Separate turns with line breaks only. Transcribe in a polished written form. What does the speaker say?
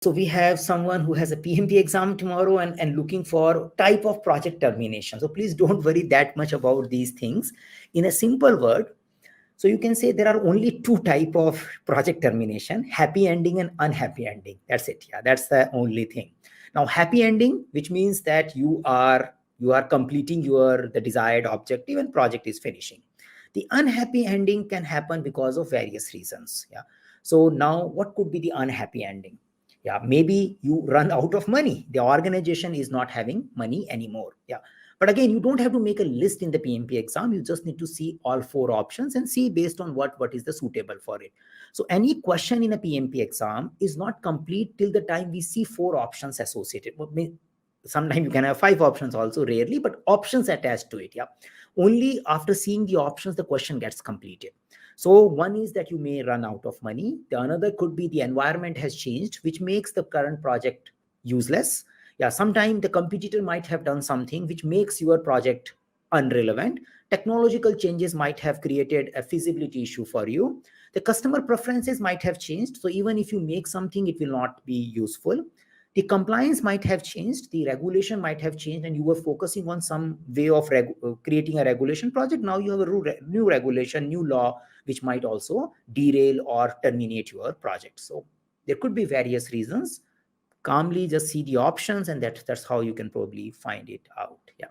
So we have someone who has a PMP exam tomorrow and looking for type of project termination. So please don't worry that much about these things. In a simple word, so you can say there are only two type of project termination: happy ending and unhappy ending. That's it. Yeah, that's the only thing. Now, happy ending, which means that you are completing the desired objective and project is finishing. The unhappy ending can happen because of various reasons. Yeah. So now, what could be the unhappy ending? Yeah, maybe you run out of money. The organization is not having money anymore. Yeah. But again, you don't have to make a list in the PMP exam. You just need to see all four options and see based on what is the suitable for it. So any question in a PMP exam is not complete till the time we see four options associated. Sometimes you can have five options also, rarely, but options attached to it. Yeah. Only after seeing the options, the question gets completed. So one is that you may run out of money. The another could be the environment has changed, which makes the current project useless. Yeah, sometimes the competitor might have done something which makes your project unrelevant. Technological changes might have created a feasibility issue for you. The customer preferences might have changed. So even if you make something, it will not be useful. The compliance might have changed, the regulation might have changed, and you were focusing on some way of creating a regulation project. Now you have a new regulation, new law, which might also derail or terminate your project. So there could be various reasons. Calmly just see the options, and that's how you can probably find it out. Yeah.